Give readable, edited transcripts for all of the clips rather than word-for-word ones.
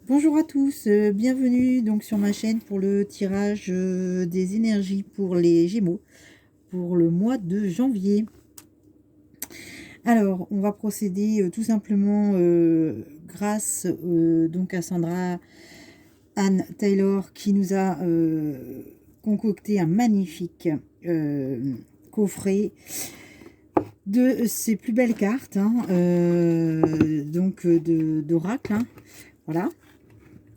Bonjour à tous, bienvenue donc sur ma chaîne pour le tirage des énergies pour les Gémeaux pour le mois de janvier. Alors, on va procéder tout simplement grâce donc à Sandra Anne Taylor qui nous a concocté un magnifique coffret de ses plus belles cartes, hein, donc d'oracle, hein, voilà.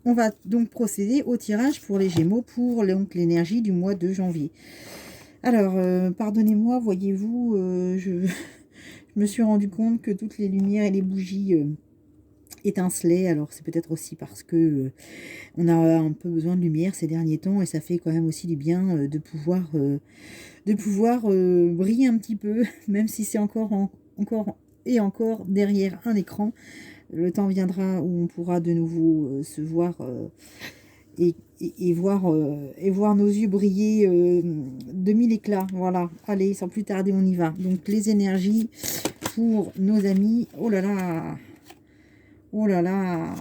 On va donc procéder au tirage pour les Gémeaux pour l'énergie du mois de janvier. Alors, pardonnez-moi, voyez-vous, je me suis rendu compte que toutes les lumières et les bougies étincelaient. Alors, c'est peut-être aussi parce que on a un peu besoin de lumière ces derniers temps et ça fait quand même aussi du bien de pouvoir briller un petit peu, même si c'est encore et encore derrière un écran. Le temps viendra où on pourra de nouveau se voir et voir nos yeux briller de mille éclats. Voilà, allez, sans plus tarder, on y va. Donc, les énergies pour nos amis. Oh là là,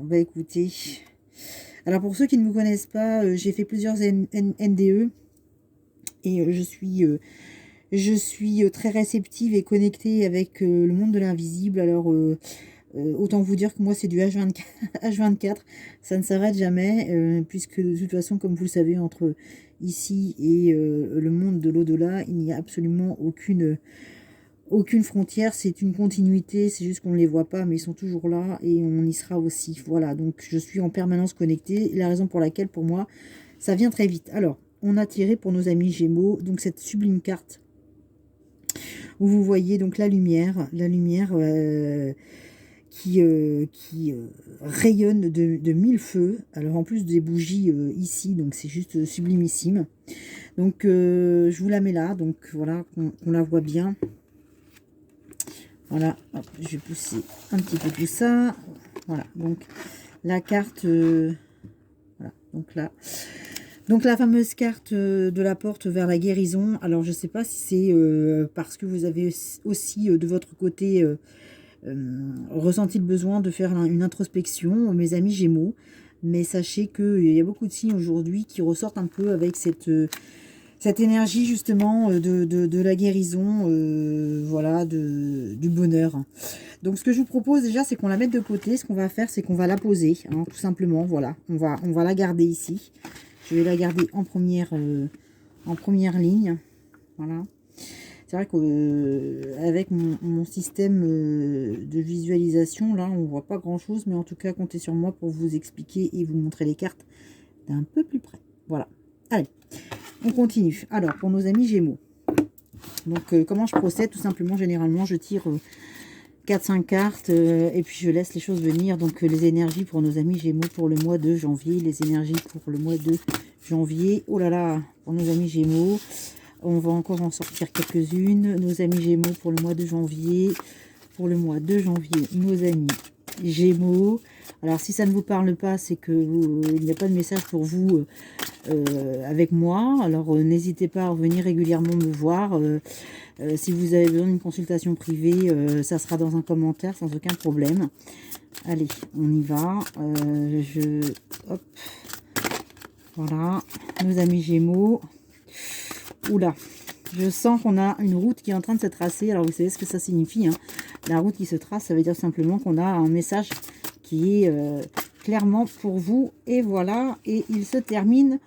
bah écoutez. Alors, pour ceux qui ne me connaissent pas, j'ai fait plusieurs NDE et je suis très réceptive et connectée avec le monde de l'invisible. Alors, autant vous dire que moi, c'est du H24, H24. Ça ne s'arrête jamais, puisque de toute façon, comme vous le savez, entre ici et le monde de l'au-delà, il n'y a absolument aucune frontière. C'est une continuité, c'est juste qu'on ne les voit pas, mais ils sont toujours là et on y sera aussi. Voilà, donc je suis en permanence connectée. La raison pour laquelle, pour moi, ça vient très vite. Alors, on a tiré pour nos amis Gémeaux, donc cette sublime carte où vous voyez donc la lumière qui rayonne de mille feux. Alors en plus des bougies ici, donc c'est juste sublimissime. Donc je vous la mets là, donc voilà, on la voit bien. Voilà, hop, je vais pousser un petit peu tout ça. Voilà, donc la carte, voilà, donc là. Donc la fameuse carte de la porte vers la guérison. Alors je ne sais pas si c'est parce que vous avez aussi de votre côté ressenti le besoin de faire une introspection, mes amis Gémeaux. Mais sachez qu'il y a beaucoup de signes aujourd'hui qui ressortent un peu avec cette énergie justement de la guérison, voilà, du bonheur. Donc ce que je vous propose déjà, c'est qu'on la mette de côté. Ce qu'on va faire, c'est qu'on va la poser, hein, tout simplement. Voilà, on va la garder ici. Je vais la garder en première ligne. Voilà. C'est vrai qu'avec mon système de visualisation, là, on ne voit pas grand-chose. Mais en tout cas, comptez sur moi pour vous expliquer et vous montrer les cartes d'un peu plus près. Voilà. Allez, on continue. Alors, pour nos amis Gémeaux. Donc, comment je procède? Tout simplement, généralement, je tire 4-5 cartes et puis je laisse les choses venir. Donc, les énergies pour nos amis Gémeaux pour le mois de janvier. Les énergies pour le mois de janvier. Oh là là, pour nos amis Gémeaux. On va encore en sortir quelques-unes. Nos amis Gémeaux pour le mois de janvier. Pour le mois de janvier, nos amis Gémeaux. Alors, si ça ne vous parle pas, c'est que il n'y a pas de message pour vous avec moi. Alors, n'hésitez pas à revenir régulièrement me voir. Si vous avez besoin d'une consultation privée, ça sera dans un commentaire sans aucun problème. Allez, on y va. Hop. Voilà, nos amis Gémeaux. Oula, je sens qu'on a une route qui est en train de se tracer. Alors, vous savez ce que ça signifie, hein. La route qui se trace, ça veut dire simplement qu'on a un message qui est clairement pour vous. Et voilà, et il se termine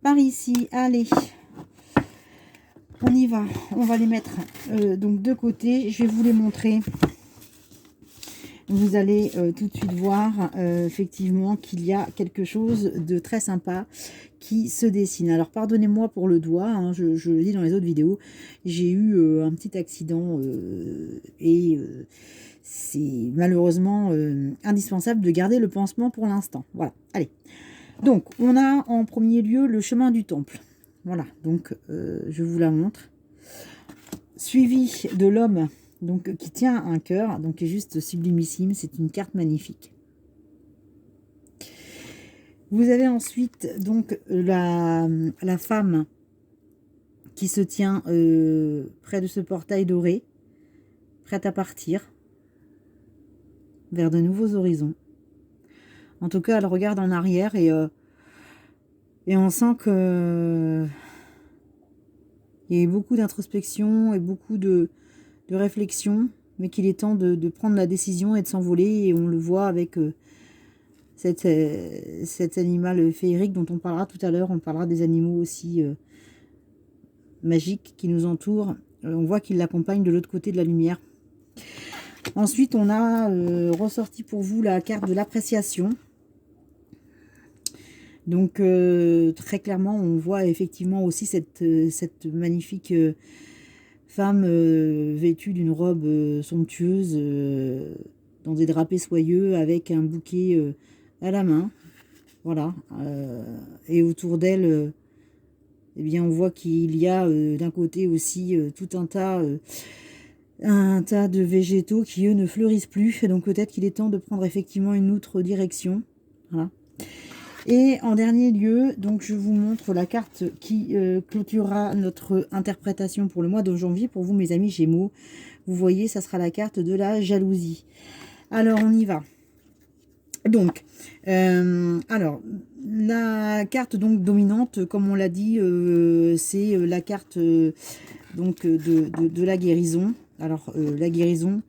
par ici. Allez, on y va. On va les mettre donc de côté. Je vais vous les montrer. Vous allez tout de suite voir effectivement qu'il y a quelque chose de très sympa qui se dessine. Alors pardonnez-moi pour le doigt, hein, je le dis dans les autres vidéos, j'ai eu un petit accident et c'est malheureusement indispensable de garder le pansement pour l'instant. Voilà, allez. Donc on a en premier lieu le chemin du temple. Voilà, donc je vous la montre. Suivi de l'homme donc qui tient un cœur, donc qui est juste sublimissime, c'est une carte magnifique. Vous avez ensuite donc la femme qui se tient près de ce portail doré, prête à partir vers de nouveaux horizons. En tout cas, elle regarde en arrière et on sent que il y a eu beaucoup d'introspection et beaucoup de réflexion, mais qu'il est temps de prendre la décision et de s'envoler. Et on le voit avec cet animal féerique dont on parlera tout à l'heure. On parlera des animaux aussi magiques qui nous entourent. On voit qu'il l'accompagne de l'autre côté de la lumière. Ensuite, on a ressorti pour vous la carte de l'appréciation. Donc, très clairement, on voit effectivement aussi cette magnifique femme vêtue d'une robe somptueuse, dans des drapés soyeux, avec un bouquet à la main. Voilà. Et autour d'elle, eh bien, on voit qu'il y a d'un côté aussi tout un tas de végétaux qui, eux, ne fleurissent plus. Donc, peut-être qu'il est temps de prendre effectivement une autre direction. Voilà. Et en dernier lieu, donc je vous montre la carte qui clôturera notre interprétation pour le mois de janvier. Pour vous, mes amis Gémeaux, vous voyez, ça sera la carte de la jalousie. Alors, on y va. Donc, alors, la carte donc dominante, comme on l'a dit, c'est la carte donc de la guérison. Alors, la guérison,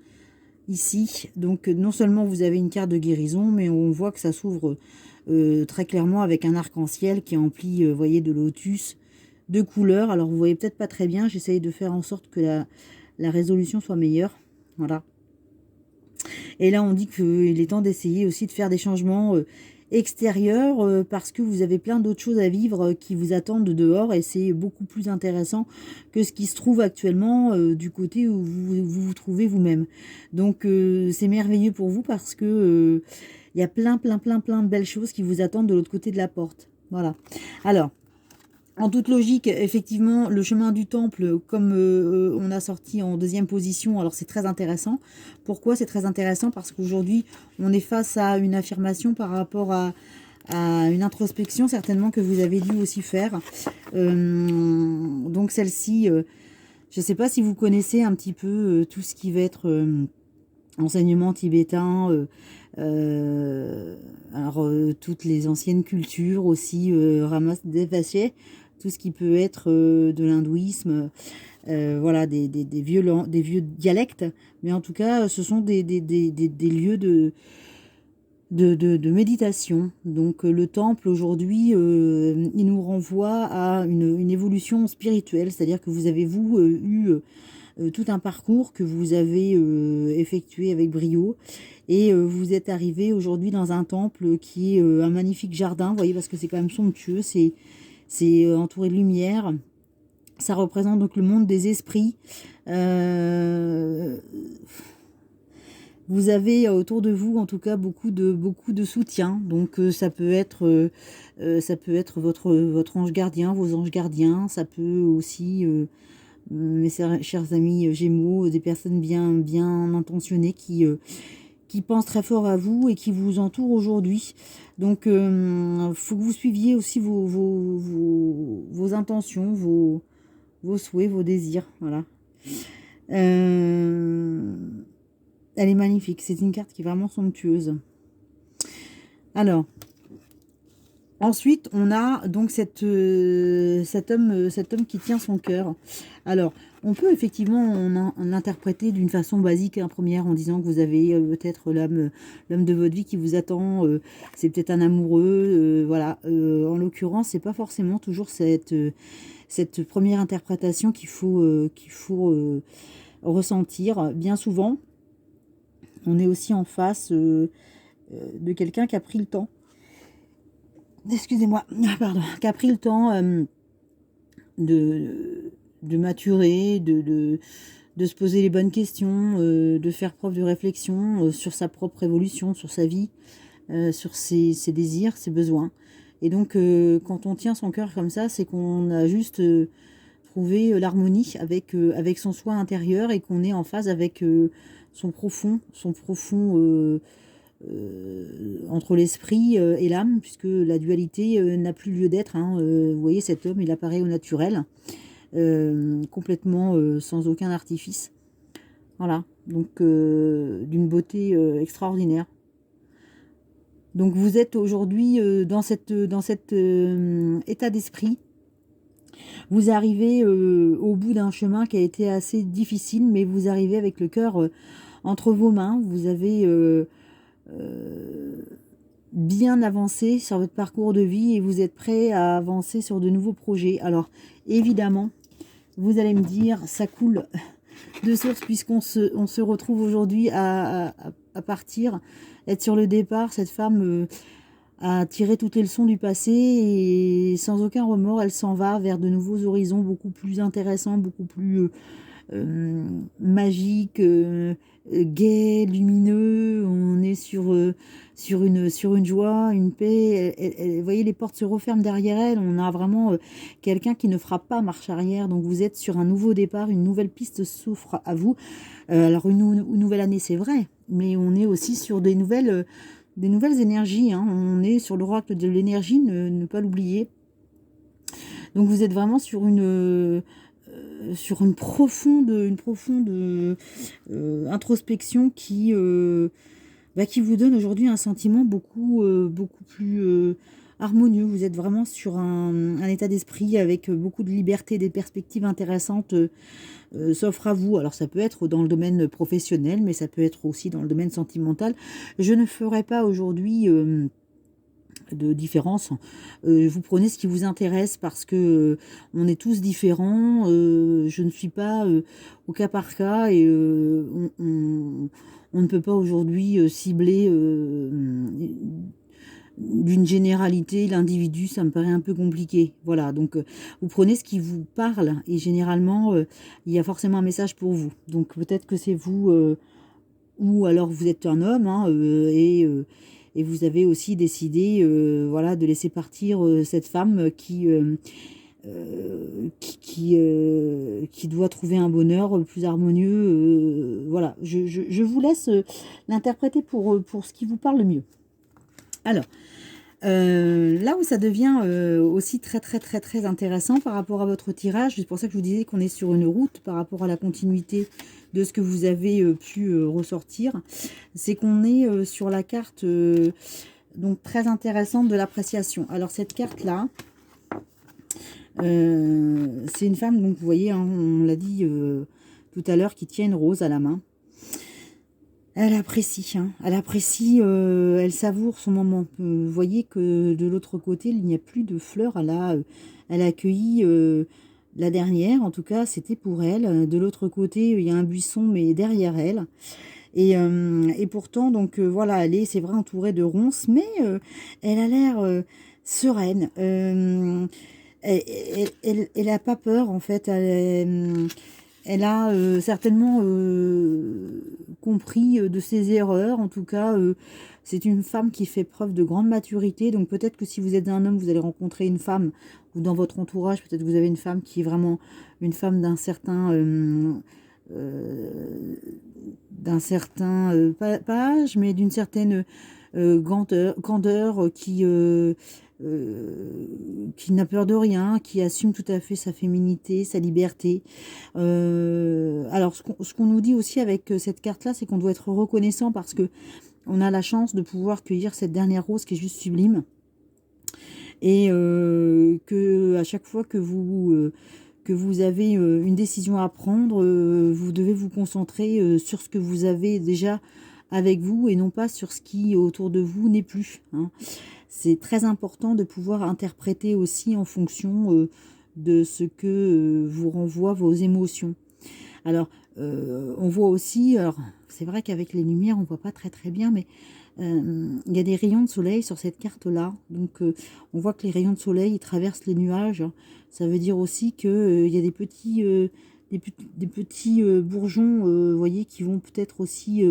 ici, donc non seulement vous avez une carte de guérison, mais on voit que ça s'ouvre très clairement avec un arc-en-ciel qui est empli, vous voyez, de lotus, de couleurs. Alors, vous voyez peut-être pas très bien, j'essaye de faire en sorte que la résolution soit meilleure. Voilà. Et là, on dit qu'il est temps d'essayer aussi de faire des changements extérieurs parce que vous avez plein d'autres choses à vivre qui vous attendent dehors et c'est beaucoup plus intéressant que ce qui se trouve actuellement du côté où vous trouvez vous-même. Donc, c'est merveilleux pour vous parce que il y a plein de belles choses qui vous attendent de l'autre côté de la porte. Voilà. Alors, en toute logique, effectivement, le chemin du temple, comme on a sorti en deuxième position, alors c'est très intéressant. Pourquoi c'est très intéressant? Parce qu'aujourd'hui, on est face à une affirmation par rapport à une introspection, certainement, que vous avez dû aussi faire. Donc celle-ci, je ne sais pas si vous connaissez un petit peu tout ce qui va être enseignement tibétain, toutes les anciennes cultures aussi, Ramas Devashe, tout ce qui peut être de l'hindouisme, voilà, des vieux dialectes, mais en tout cas, ce sont des lieux de méditation. Donc le temple aujourd'hui, il nous renvoie à une évolution spirituelle, c'est-à-dire que vous avez eu tout un parcours que vous avez effectué avec brio et vous êtes arrivé aujourd'hui dans un temple qui est un magnifique jardin, vous voyez, parce que c'est quand même somptueux, c'est entouré de lumière. Ça représente donc le monde des esprits. Vous avez autour de vous, en tout cas, beaucoup de soutien. Donc, ça peut être votre ange gardien, vos anges gardiens. Ça peut aussi, mes chers amis Gémeaux, des personnes bien intentionnées qui pensent très fort à vous et qui vous entourent aujourd'hui. Donc, faut que vous suiviez aussi vos intentions, vos souhaits, vos désirs. Voilà. Elle est magnifique. C'est une carte qui est vraiment somptueuse. Alors, ensuite, on a donc cet homme qui tient son cœur. Alors, on peut effectivement l'interpréter d'une façon basique, première, en disant que vous avez peut-être l'homme de votre vie qui vous attend. C'est peut-être un amoureux. Voilà. En l'occurrence, c'est pas forcément toujours cette première interprétation qu'il faut ressentir. Bien souvent, on est aussi en face de quelqu'un qui a pris le temps. Excusez-moi, pardon, qui a pris le temps de maturer, de se poser les bonnes questions, de faire preuve de réflexion sur sa propre évolution, sur sa vie, sur ses désirs, ses besoins. Et donc, quand on tient son cœur comme ça, c'est qu'on a juste trouvé l'harmonie avec son soi intérieur et qu'on est en phase avec son profond entre l'esprit et l'âme, puisque la dualité n'a plus lieu d'être. Hein. Vous voyez, cet homme, il apparaît au naturel, complètement sans aucun artifice. Voilà, donc d'une beauté extraordinaire. Donc vous êtes aujourd'hui dans cet état d'esprit. Vous arrivez au bout d'un chemin qui a été assez difficile, mais vous arrivez avec le cœur entre vos mains. Vous avez bien avancé sur votre parcours de vie et vous êtes prêt à avancer sur de nouveaux projets. Alors évidemment, vous allez me dire, ça coule de source on se retrouve aujourd'hui à partir, être sur le départ. Cette femme a tiré toutes les leçons du passé et sans aucun remords, elle s'en va vers de nouveaux horizons beaucoup plus intéressants, beaucoup plus magiques, gais, lumineux. On est sur une joie, une paix. Vous voyez, les portes se referment derrière elle. On a vraiment quelqu'un qui ne fera pas marche arrière. Donc vous êtes sur un nouveau départ, une nouvelle piste s'offre à vous. Alors une nouvelle année, c'est vrai, mais on est aussi sur des nouvelles énergies. Hein. On est sur l'oracle de l'énergie, ne pas l'oublier. Donc vous êtes vraiment sur une profonde introspection qui vous donne aujourd'hui un sentiment beaucoup plus harmonieux. Vous êtes vraiment sur un état d'esprit avec beaucoup de liberté, des perspectives intéressantes s'offrent à vous. Alors ça peut être dans le domaine professionnel, mais ça peut être aussi dans le domaine sentimental. Je ne ferai pas aujourd'hui de différence. Vous prenez ce qui vous intéresse parce que on est tous différents. Je ne suis pas au cas par cas et on ne peut pas aujourd'hui cibler d'une généralité l'individu. Ça me paraît un peu compliqué. Voilà, donc vous prenez ce qui vous parle et généralement il y a forcément un message pour vous. Donc peut-être que c'est vous ou alors vous êtes un homme hein, et vous avez aussi décidé voilà, de laisser partir cette femme qui doit trouver un bonheur plus harmonieux. Voilà, je vous laisse l'interpréter pour ce qui vous parle le mieux. Alors, là où ça devient aussi très très très très intéressant par rapport à votre tirage, c'est pour ça que je vous disais qu'on est sur une route par rapport à la continuité de ce que vous avez pu ressortir, c'est qu'on est sur la carte donc très intéressante de l'appréciation. Alors cette carte là, c'est une femme, donc vous voyez, hein, on l'a dit tout à l'heure, qui tient une rose à la main. Elle apprécie, hein. Elle apprécie, elle savoure son moment. Vous voyez que de l'autre côté, il n'y a plus de fleurs. Elle a accueilli la dernière, en tout cas, c'était pour elle. De l'autre côté, il y a un buisson, mais derrière elle. Et pourtant, donc voilà, c'est vrai, entourée de ronces, mais elle a l'air sereine. Elle n'a pas peur, en fait. Elle a certainement compris de ses erreurs. En tout cas, c'est une femme qui fait preuve de grande maturité. Donc peut-être que si vous êtes un homme, vous allez rencontrer une femme, ou dans votre entourage, peut-être que vous avez une femme qui est vraiment une femme d'un certain pas âge, mais d'une certaine candeur qui n'a peur de rien, qui assume tout à fait sa féminité, sa liberté. Alors, ce qu'on nous dit aussi avec cette carte-là, c'est qu'on doit être reconnaissant parce que on a la chance de pouvoir cueillir cette dernière rose qui est juste sublime. Et que à chaque fois que vous avez une décision à prendre, vous devez vous concentrer sur ce que vous avez déjà avec vous et non pas sur ce qui autour de vous n'est plus. Hein. C'est très important de pouvoir interpréter aussi en fonction de ce que vous renvoient vos émotions. Alors, on voit aussi, alors c'est vrai qu'avec les lumières, on ne voit pas très très bien, mais il y a des rayons de soleil sur cette carte-là. Donc, on voit que les rayons de soleil ils traversent les nuages. Ça veut dire aussi qu'il y a des petits bourgeons, vous voyez, qui vont peut-être aussi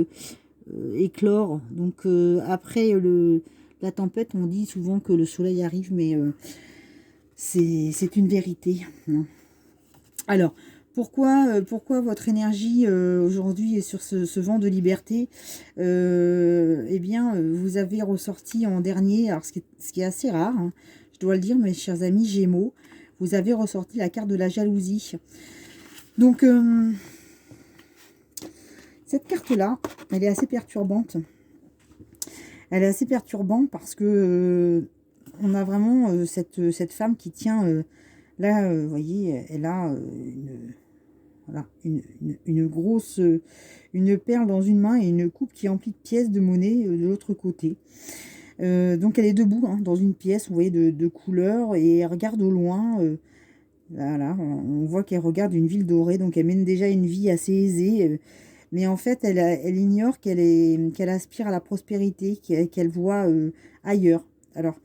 éclore. Donc, après la tempête, on dit souvent que le soleil arrive, mais c'est une vérité. Hein. Alors, pourquoi votre énergie aujourd'hui est sur ce vent de liberté? Eh bien, vous avez ressorti en dernier, alors ce qui est assez rare, hein, je dois le dire, mes chers amis Gémeaux, vous avez ressorti la carte de la jalousie. Donc, cette carte-là, elle est assez perturbante. elle est assez perturbante parce que on a vraiment cette femme qui tient, là, vous voyez, elle a voilà, une grosse, une perle dans une main et une coupe qui est emplie de pièces de monnaie de l'autre côté. Donc elle est debout hein, dans une pièce, vous voyez, de couleurs, et elle regarde au loin. Voilà, on voit qu'elle regarde une ville dorée, donc elle mène déjà une vie assez aisée. Mais en fait, elle ignore qu'elle aspire à la prospérité, qu'elle voit ailleurs. Alors,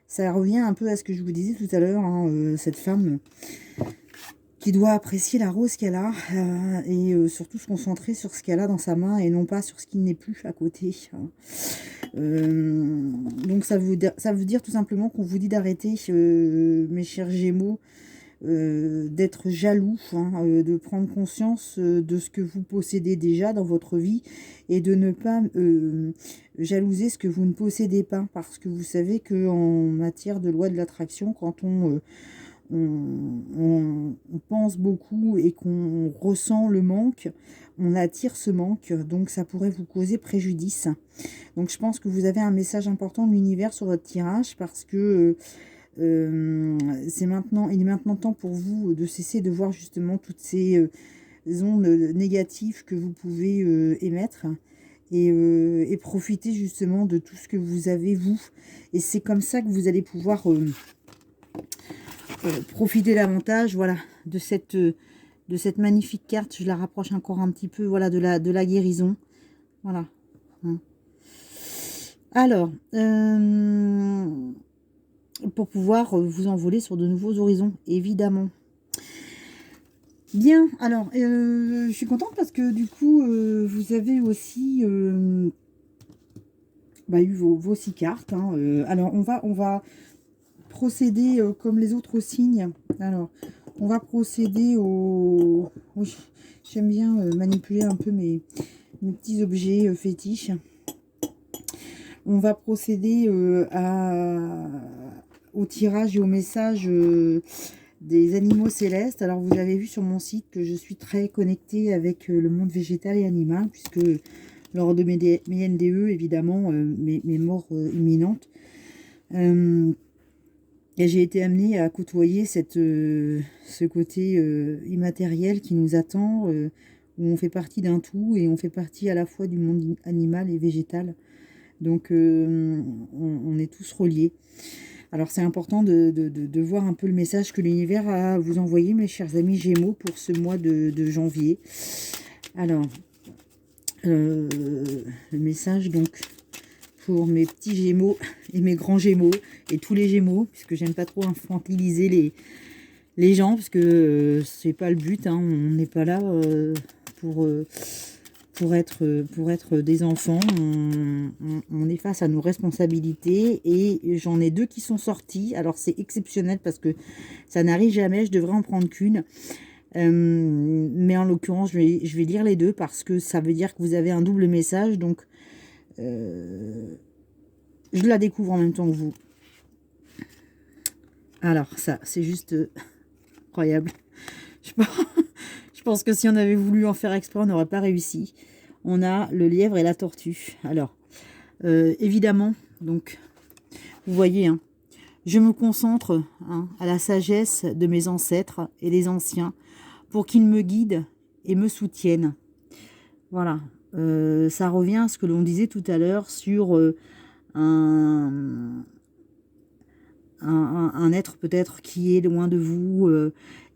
ça revient un peu à ce que je vous disais tout à l'heure, hein, cette femme qui doit apprécier la rose qu'elle a et surtout se concentrer sur ce qu'elle a dans sa main et non pas sur ce qui n'est plus à côté. Hein. Donc ça veut dire tout simplement qu'on vous dit d'arrêter, mes chers Gémeaux, d'être jaloux, hein, de prendre conscience de ce que vous possédez déjà dans votre vie et de ne pas jalouser ce que vous ne possédez pas, parce que vous savez que en matière de loi de l'attraction, quand on pense beaucoup et qu'on ressent le manque, on attire ce manque, donc ça pourrait vous causer préjudice. Donc je pense que vous avez un message important de l'univers sur votre tirage, parce que il est maintenant temps pour vous de cesser de voir justement toutes ces ondes négatives que vous pouvez émettre, et profiter justement de tout ce que vous avez vous. Et c'est comme ça que vous allez pouvoir profiter davantage, voilà, de cette magnifique carte. Je la rapproche encore un petit peu, voilà, de la guérison, voilà. Alors, pour pouvoir vous envoler sur de nouveaux horizons, évidemment. Bien, alors, je suis contente parce que du coup, vous avez aussi eu vos 6 cartes. Hein. Alors, on va procéder comme les autres signes. Alors, on va procéder au... Oui, j'aime bien manipuler un peu mes petits objets fétiches. On va procéder au tirage et au message des animaux célestes. Alors, vous avez vu sur mon site que je suis très connectée avec le monde végétal et animal, puisque lors de mes NDE, évidemment, mes morts imminentes, j'ai été amenée à côtoyer ce côté immatériel qui nous attend, où on fait partie d'un tout et on fait partie à la fois du monde animal et végétal. Donc, on est tous reliés. Alors, c'est important de voir un peu le message que l'univers a à vous envoyer, mes chers amis Gémeaux, pour ce mois de janvier. Alors, le message, donc, pour mes petits Gémeaux et mes grands Gémeaux, et tous les Gémeaux, puisque j'aime pas trop infantiliser les gens, parce que c'est pas le but, hein, on n'est pas là pour être des enfants. On est face à nos responsabilités, et j'en ai 2 qui sont sortis. Alors c'est exceptionnel parce que ça n'arrive jamais, je devrais en prendre qu'une. Mais en l'occurrence, je vais lire les 2 parce que ça veut dire que vous avez un double message. Donc je la découvre en même temps que vous. Alors ça, c'est juste incroyable. Je pense que si on avait voulu en faire exprès, on n'aurait pas réussi. On a le lièvre et la tortue. Alors, évidemment, donc, vous voyez, hein, je me concentre à la sagesse de mes ancêtres et des anciens pour qu'ils me guident et me soutiennent. Voilà. Ça revient à ce que l'on disait tout à l'heure sur un être peut-être qui est loin de vous,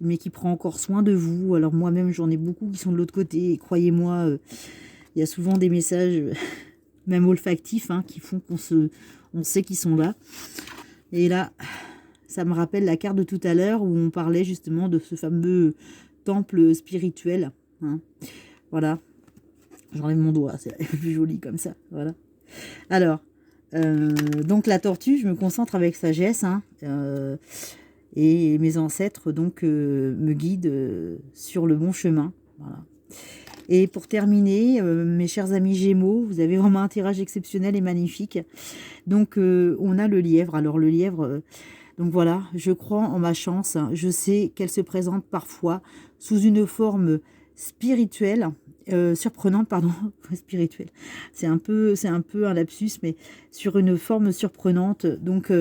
mais qui prend encore soin de vous. Alors moi-même, j'en ai beaucoup qui sont de l'autre côté, et croyez-moi, il y a souvent des messages, même olfactifs, hein, qui font on sait qu'ils sont là. Et là, ça me rappelle la carte de tout à l'heure, où on parlait justement de ce fameux temple spirituel. Hein. Voilà. J'enlève mon doigt, c'est plus joli comme ça. Voilà. Alors, donc la tortue, je me concentre avec sagesse, hein, et mes ancêtres donc me guident sur le bon chemin. Voilà. Et pour terminer, mes chers amis Gémeaux, vous avez vraiment un tirage exceptionnel et magnifique. Donc on a le lièvre. Alors le lièvre, donc voilà, je crois en ma chance. Je sais qu'elle se présente parfois sous une forme spirituelle, surprenante, pardon, spirituelle. C'est un peu un lapsus, mais sur une forme surprenante. Donc,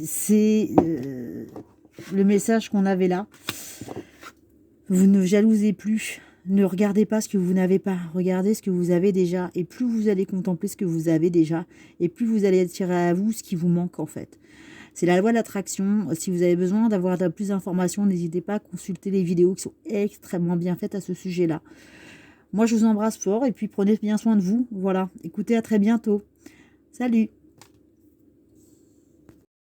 c'est le message qu'on avait là. Vous ne jalousez plus. Ne regardez pas ce que vous n'avez pas. Regardez ce que vous avez déjà. Et plus vous allez contempler ce que vous avez déjà, et plus vous allez attirer à vous ce qui vous manque en fait. C'est la loi de l'attraction. Si vous avez besoin d'avoir plus d'informations, n'hésitez pas à consulter les vidéos qui sont extrêmement bien faites à ce sujet-là. Moi, je vous embrasse fort et puis prenez bien soin de vous. Voilà. Écoutez, à très bientôt. Salut!